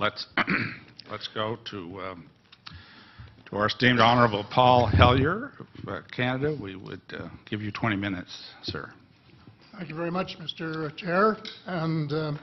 let's let's go to our esteemed Honourable Paul Hellyer of Canada. We would give you 20 minutes, sir. Thank you very much, Mr. Chair, and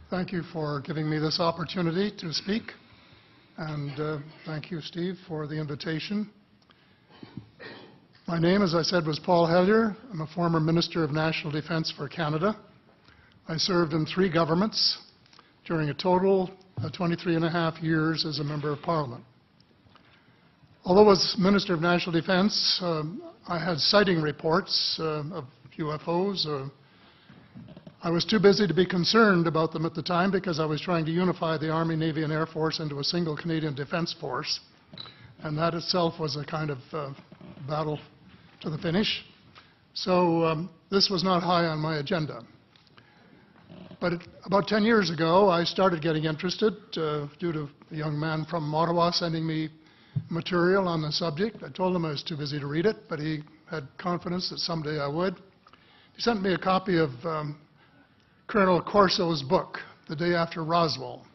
thank you for giving me this opportunity to speak. And thank you, Steve, for the invitation. My name, as I said, was Paul Hellyer. I'm a former Minister of National Defence for Canada. I served in 3 governments during a total of 23.5 years as a Member of Parliament. Although as Minister of National Defence, I had sighting reports of UFOs. I was too busy to be concerned about them at the time because I was trying to unify the Army, Navy and Air Force into a single Canadian Defence Force. And that itself was a kind of battle to the finish. So this was not high on my agenda. But about 10 years ago, I started getting interested due to a young man from Ottawa sending me material on the subject. I told him I was too busy to read it, but he had confidence that someday I would. He sent me a copy of Colonel Corso's book, The Day After Roswell.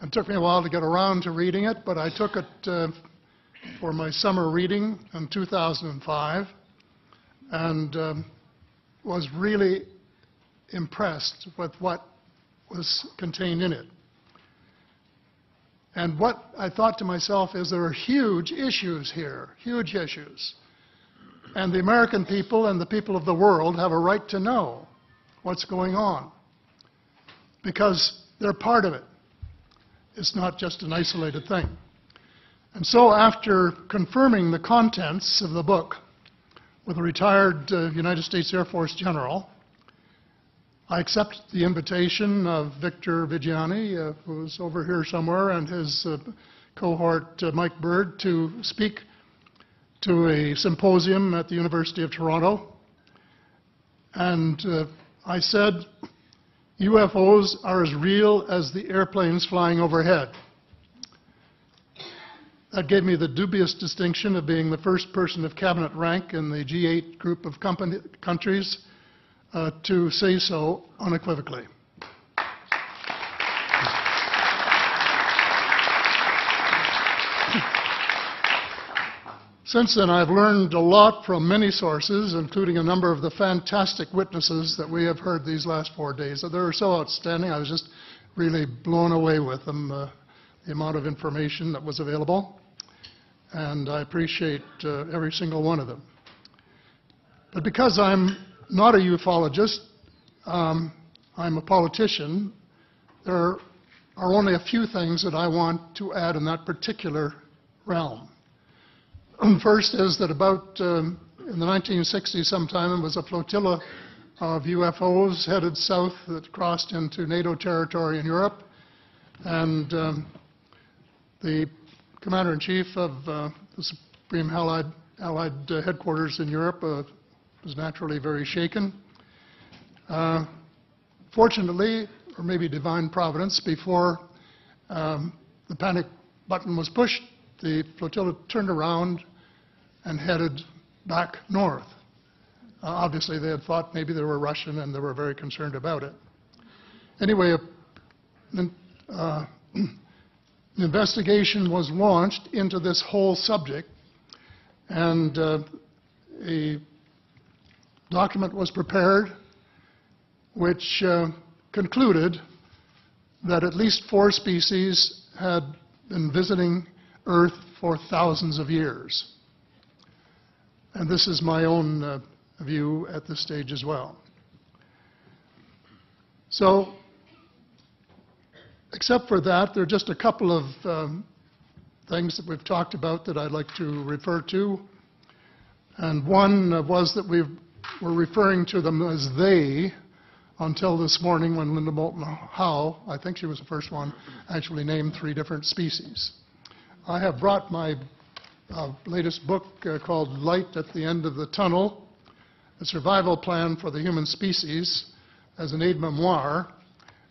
It took me a while to get around to reading it, but I took it for my summer reading in 2005 and was really impressed with what was contained in it. And what I thought to myself is there are huge issues here, huge issues. And the American people and the people of the world have a right to know what's going on because they're part of it. It's not just an isolated thing. And so after confirming the contents of the book with a retired United States Air Force general, I accepted the invitation of Victor Vigiani, who's over here somewhere, and his cohort, Mike Bird, to speak to a symposium at the University of Toronto. And I said, UFOs are as real as the airplanes flying overhead. That gave me the dubious distinction of being the first person of cabinet rank in the G8 group of countries to say so unequivocally. Since then, I've learned a lot from many sources, including a number of the fantastic witnesses that we have heard these last 4 days. They were so outstanding, I was just really blown away with them, the amount of information that was available. And I appreciate every single one of them. But because I'm not a ufologist, I'm a politician, there are only a few things that I want to add in that particular realm. First is that about in the 1960s sometime, there was a flotilla of UFOs headed south that crossed into NATO territory in Europe. And the Commander-in-Chief of the Supreme Allied Headquarters in Europe was naturally very shaken. Fortunately, or maybe divine providence, before the panic button was pushed, the flotilla turned around and headed back north. Obviously, they had thought maybe they were Russian and they were very concerned about it. Anyway, an investigation was launched into this whole subject, and a document was prepared which concluded that at least 4 species had been visiting Earth for thousands of years. And this is my own view at this stage as well. So, except for that, there are just a couple of things that we've talked about that I'd like to refer to. And one was that we were referring to them as they until this morning when Linda Moulton Howe, I think she was the first one, actually named 3 different species. I have brought my latest book called Light at the End of the Tunnel, A Survival Plan for the Human Species, as an aide-memoire,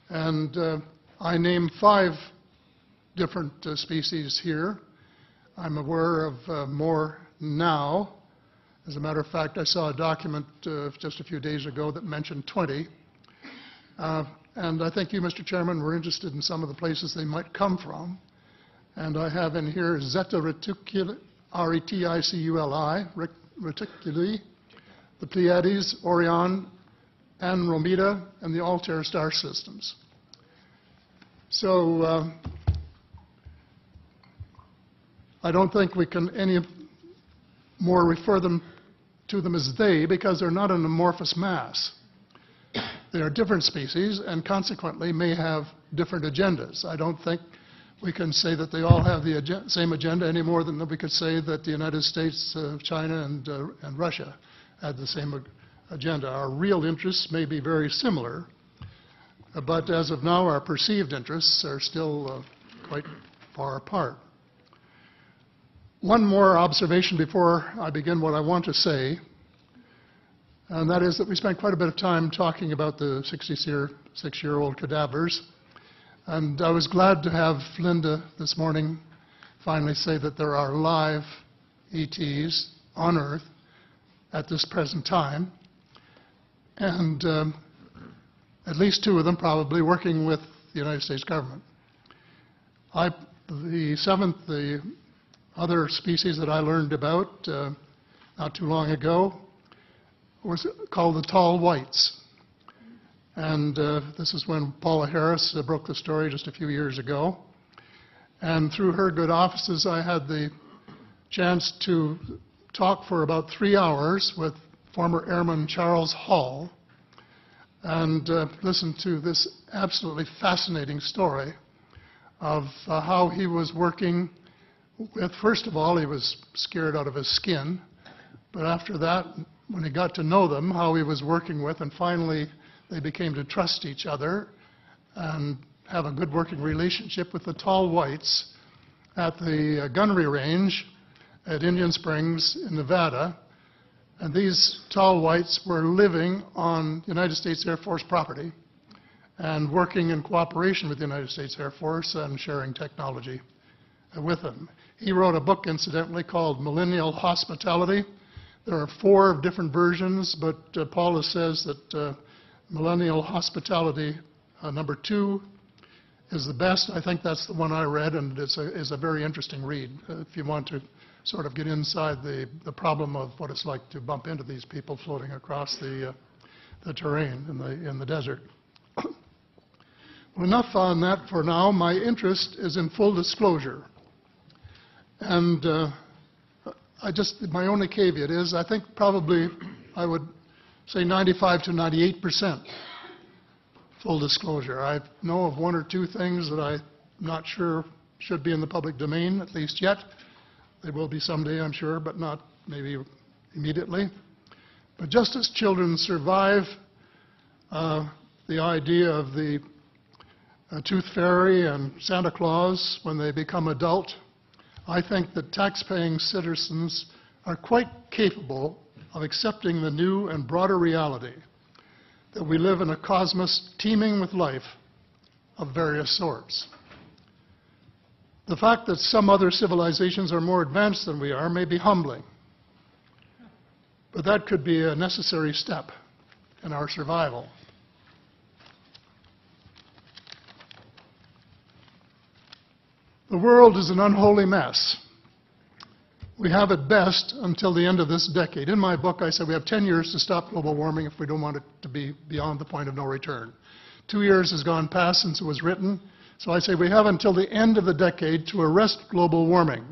and I name 5 different species here. I'm aware of more now. As a matter of fact, I saw a document just a few days ago that mentioned 20. And I think you, Mr. Chairman, were interested in some of the places they might come from. And I have in here Zeta Reticuli, R-E-T-I-C-U-L-I, Reticuli, the Pleiades, Orion, Andromeda, and the Altair star systems. So I don't think we can any more refer to them as they, because they're not an amorphous mass. They are different species and consequently may have different agendas. I don't think we can say that they all have the same agenda any more than we could say that the United States, China, and Russia had the same agenda. Our real interests may be very similar, but as of now, our perceived interests are still quite far apart. One more observation before I begin what I want to say, and that is that we spent quite a bit of time talking about the 66-year-old cadavers. And I was glad to have Linda this morning finally say that there are live ETs on Earth at this present time, and at least 2 of them probably working with the United States government. The other species that I learned about not too long ago was called the tall whites. And this is when Paula Harris broke the story just a few years ago. And through her good offices, I had the chance to talk for about 3 hours with former Airman Charles Hall and listen to this absolutely fascinating story of how he was working with, first of all, he was scared out of his skin, but after that, when he got to know them, how he was working with, and finally they became to trust each other and have a good working relationship with the tall whites at the gunnery range at Indian Springs in Nevada. And these tall whites were living on United States Air Force property and working in cooperation with the United States Air Force and sharing technology with them. He wrote a book, incidentally, called Millennial Hospitality. There are 4 different versions, but Paula says that Millennial Hospitality number 2 is the best. I think that's the one I read, and it's a very interesting read if you want to sort of get inside the problem of what it's like to bump into these people floating across the terrain in the desert. Well, enough on that for now. My interest is in full disclosure. And my only caveat is I think probably I would say 95 to 98% full disclosure. I know of 1 or 2 things that I'm not sure should be in the public domain, at least yet. They will be someday, I'm sure, but not maybe immediately. But just as children survive the idea of the tooth fairy and Santa Claus when they become adult, I think that tax-paying citizens are quite capable of accepting the new and broader reality that we live in a cosmos teeming with life of various sorts. The fact that some other civilizations are more advanced than we are may be humbling, but that could be a necessary step in our survival. The world is an unholy mess. We have at best until the end of this decade. In my book, I said we have 10 years to stop global warming if we don't want it to be beyond the point of no return. 2 years has gone past since it was written, so I say we have until the end of the decade to arrest global warming.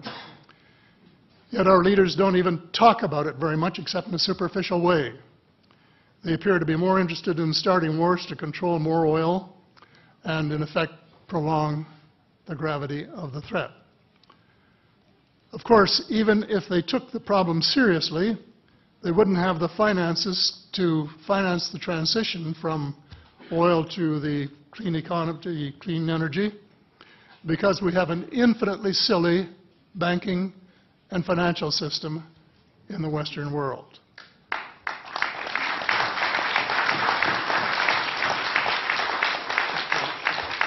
Yet our leaders don't even talk about it very much except in a superficial way. They appear to be more interested in starting wars to control more oil and, in effect, prolong the gravity of the threat. Of course, even if they took the problem seriously, they wouldn't have the finances to finance the transition from oil to the clean economy, to clean energy, because we have an infinitely silly banking and financial system in the Western world.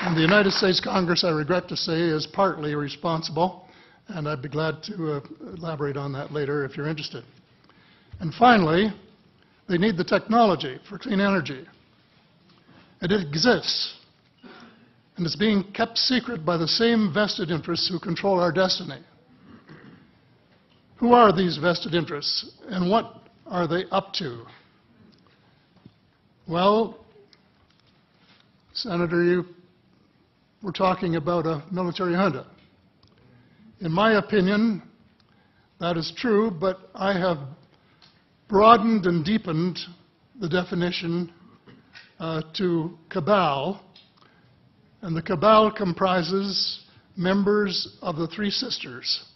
And the United States Congress, I regret to say, is partly responsible, and I'd be glad to elaborate on that later if you're interested. And finally, they need the technology for clean energy. And it exists, and it's being kept secret by the same vested interests who control our destiny. Who are these vested interests, and what are they up to? Well, Senator, you were talking about a military junta. In my opinion, that is true, but I have broadened and deepened the definition to cabal, and the cabal comprises members of the Three Sisters: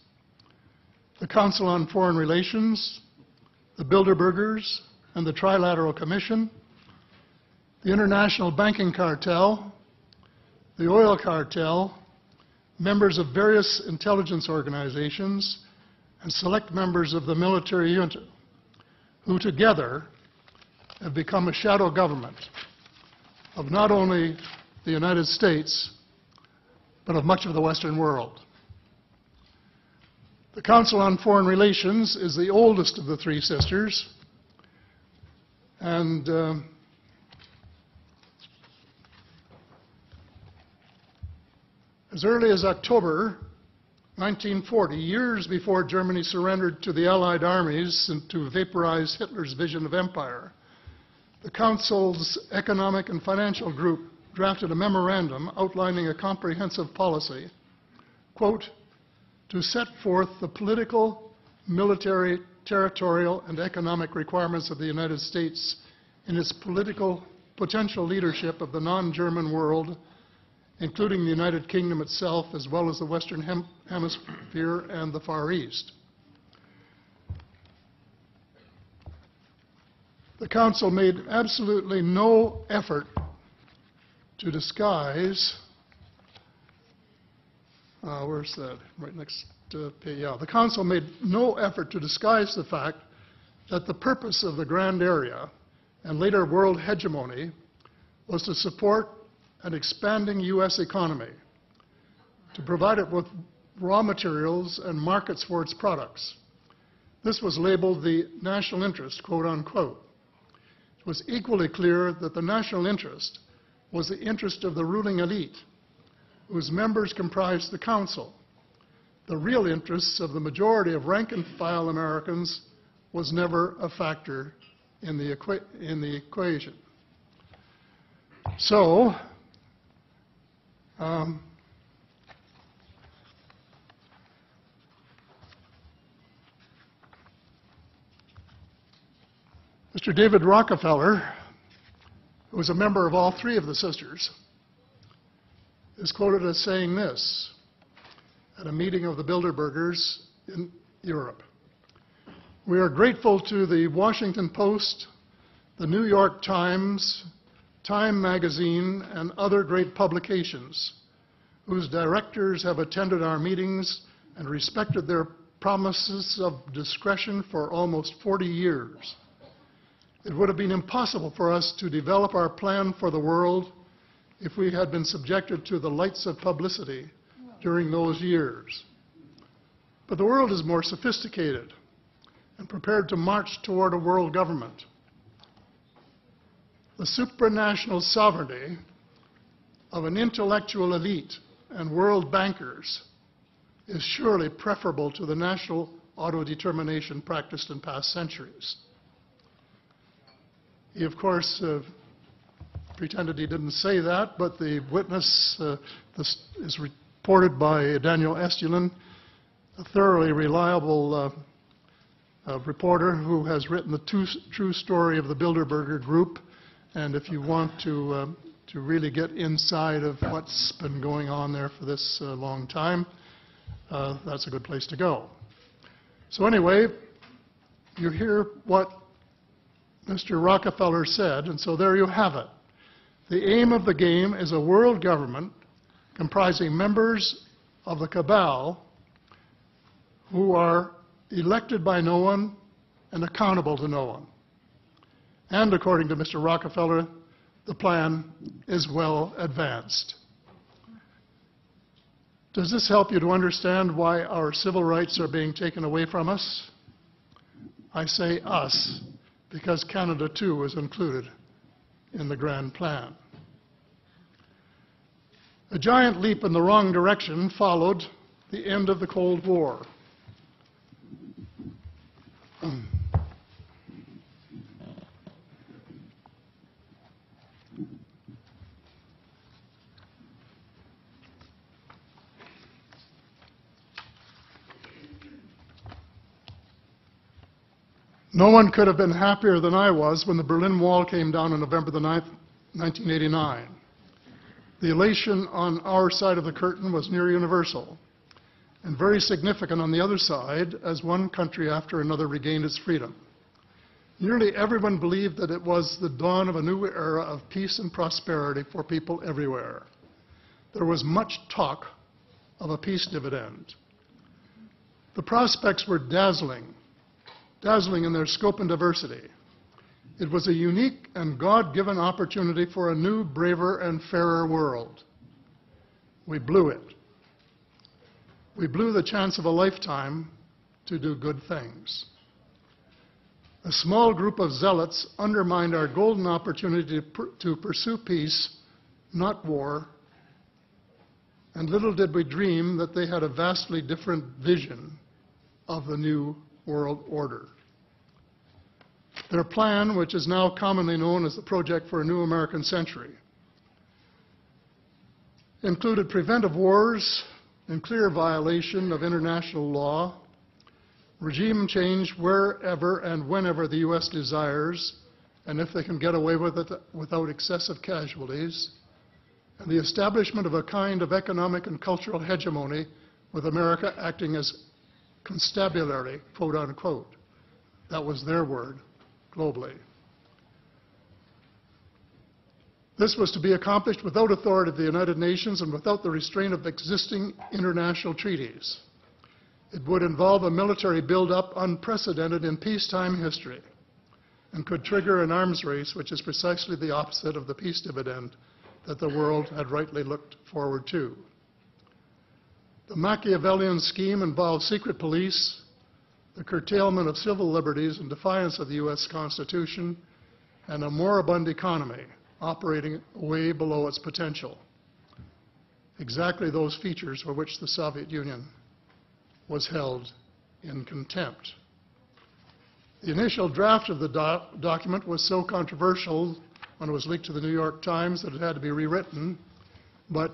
the Council on Foreign Relations, the Bilderbergers, and the Trilateral Commission, the International Banking Cartel, the Oil Cartel, members of various intelligence organizations, and select members of the military junta, who together have become a shadow government of not only the United States, but of much of the Western world. The Council on Foreign Relations is the oldest of the Three Sisters, and as early as October 1940, years before Germany surrendered to the Allied armies and to vaporize Hitler's vision of empire, the Council's Economic and Financial Group drafted a memorandum outlining a comprehensive policy, quote, to set forth the political, military, territorial, and economic requirements of the United States in its political potential leadership of the non-German world, including the United Kingdom itself, as well as the Western Hemisphere and the Far East. The Council made absolutely no effort to disguise, where's that? Right next page, yeah. The Council made no effort to disguise the fact that the purpose of the Grand Area and later world hegemony was to support an expanding U.S. economy, to provide it with raw materials and markets for its products. This was labeled the national interest, quote unquote. It was equally clear that the national interest was the interest of the ruling elite, whose members comprised the Council. The real interests of the majority of rank-and-file Americans was never a factor in the equation. So, Mr. David Rockefeller, who was a member of all three of the sisters, is quoted as saying this at a meeting of the Bilderbergers in Europe. We are grateful to the Washington Post, the New York Times, Time magazine, and other great publications whose directors have attended our meetings and respected their promises of discretion for almost 40 years. It would have been impossible for us to develop our plan for the world if we had been subjected to the lights of publicity during those years. But the world is more sophisticated and prepared to march toward a world government. The supranational sovereignty of an intellectual elite and world bankers is surely preferable to the national autodetermination practiced in past centuries. He, of course, pretended he didn't say that, but the witness this is reported by Daniel Estulin, a thoroughly reliable reporter who has written the true story of the Bilderberger Group. And if you want to really get inside of what's been going on there for this long time, that's a good place to go. So anyway, you hear what Mr. Rockefeller said, and so there you have it. The aim of the game is a world government comprising members of the cabal who are elected by no one and accountable to no one. And according to Mr. Rockefeller, the plan is well advanced. Does this help you to understand why our civil rights are being taken away from us? I say us, because Canada too is included in the grand plan. A giant leap in the wrong direction followed the end of the Cold War. No one could have been happier than I was when the Berlin Wall came down on November the 9th, 1989. The elation on our side of the curtain was near universal and very significant on the other side as one country after another regained its freedom. Nearly everyone believed that it was the dawn of a new era of peace and prosperity for people everywhere. There was much talk of a peace dividend. The prospects were dazzling in their scope and diversity. It was a unique and God-given opportunity for a new, braver, and fairer world. We blew it. We blew the chance of a lifetime to do good things. A small group of zealots undermined our golden opportunity to pursue peace, not war, and little did we dream that they had a vastly different vision of the new world order. Their plan, which is now commonly known as the Project for a New American Century, included preventive wars in clear violation of international law, regime change wherever and whenever the U.S. desires, and if they can get away with it without excessive casualties, and the establishment of a kind of economic and cultural hegemony with America acting as constabulary, quote unquote. That was their word, globally. This was to be accomplished without authority of the United Nations and without the restraint of existing international treaties. It would involve a military buildup unprecedented in peacetime history and could trigger an arms race, which is precisely the opposite of the peace dividend that the world had rightly looked forward to. The Machiavellian scheme involved secret police, the curtailment of civil liberties in defiance of the U.S. Constitution, and a moribund economy operating way below its potential. Exactly those features for which the Soviet Union was held in contempt. The initial draft of the document was so controversial when it was leaked to the New York Times that it had to be rewritten, but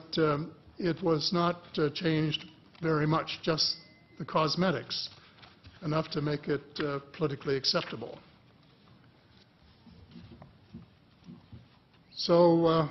it was not changed very much, just the cosmetics, enough to make it politically acceptable. So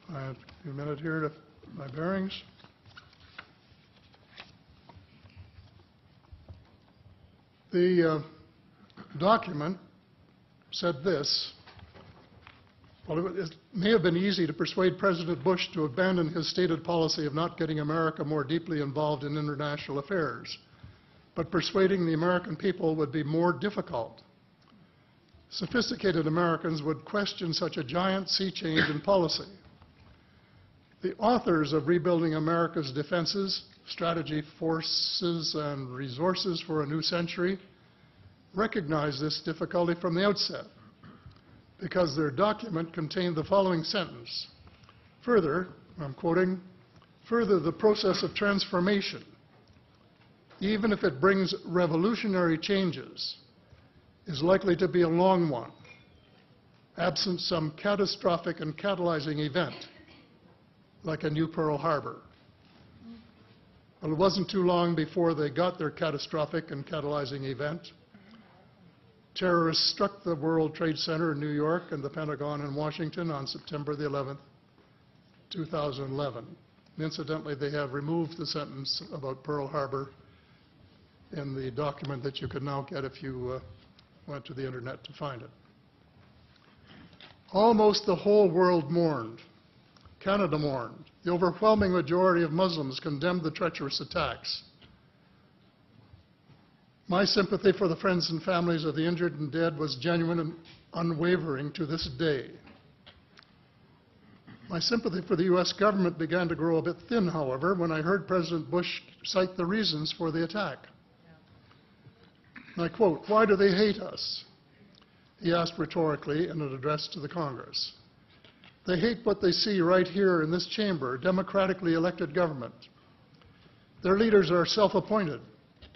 I have a minute here to my bearings. The document said this: well, it may have been easy to persuade President Bush to abandon his stated policy of not getting America more deeply involved in international affairs, but persuading the American people would be more difficult. Sophisticated Americans would question such a giant sea change in policy. The authors of Rebuilding America's Defenses, Strategy, Forces, and Resources for a New Century recognized this difficulty from the outset because their document contained the following sentence: further, I'm quoting, further, the process of transformation, even if it brings revolutionary changes, is likely to be a long one, absent some catastrophic and catalyzing event, like a new Pearl Harbor. Well, it wasn't too long before they got their catastrophic and catalyzing event. Terrorists struck the World Trade Center in New York and the Pentagon in Washington on September the 11th, 2011. And incidentally, they have removed the sentence about Pearl Harbor in the document that you can now get if you went to the internet to find it. Almost the whole world mourned. Canada mourned. The overwhelming majority of Muslims condemned the treacherous attacks. My sympathy for the friends and families of the injured and dead was genuine and unwavering to this day. My sympathy for the U.S. government began to grow a bit thin, however, when I heard President Bush cite the reasons for the attack. And I quote, "Why do they hate us?" he asked rhetorically in an address to the Congress. "They hate what they see right here in this chamber, democratically elected government. Their leaders are self-appointed.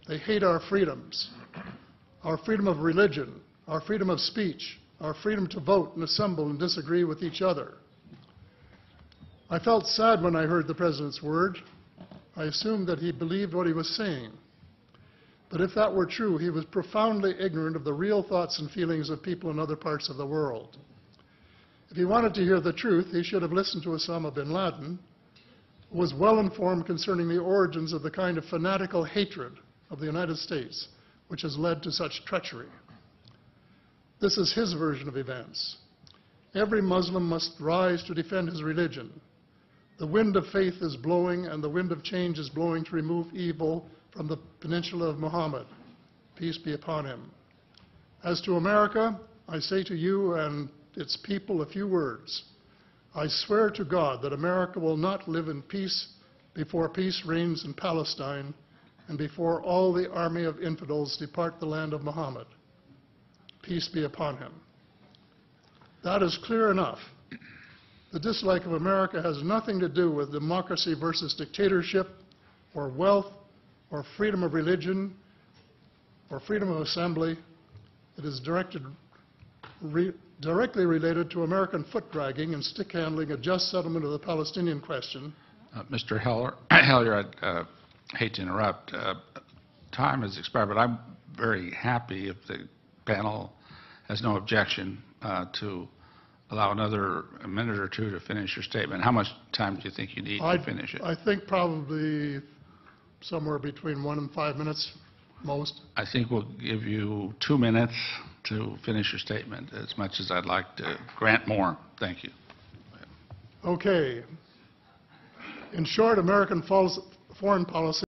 They hate our freedoms, our freedom of religion, our freedom of speech, our freedom to vote and assemble and disagree with each other." I felt sad when I heard the President's word. I assumed that he believed what he was saying. But if that were true, he was profoundly ignorant of the real thoughts and feelings of people in other parts of the world. If he wanted to hear the truth, he should have listened to Osama bin Laden, who was well informed concerning the origins of the kind of fanatical hatred of the United States which has led to such treachery. This is his version of events. Every Muslim must rise to defend his religion. The wind of faith is blowing, and the wind of change is blowing to remove evil from the peninsula of Muhammad. Peace be upon him. As to America, I say to you and its people a few words. I swear to God that America will not live in peace before peace reigns in Palestine and before all the army of infidels depart the land of Muhammad. Peace be upon him. That is clear enough. The dislike of America has nothing to do with democracy versus dictatorship, or wealth, or freedom of religion, or freedom of assembly. It is directly related to American foot-dragging and stick-handling a just settlement of the Palestinian question. Mr. Hellier, I hate to interrupt. Time has expired, but I'm very happy if the panel has no objection to allow another minute or two to finish your statement. How much time do you think you need to finish it? I think probably somewhere between 1 and 5 minutes, most. I think we'll give you 2 minutes to finish your statement, as much as I'd like to grant more. Thank you. Okay. In short, American foreign policy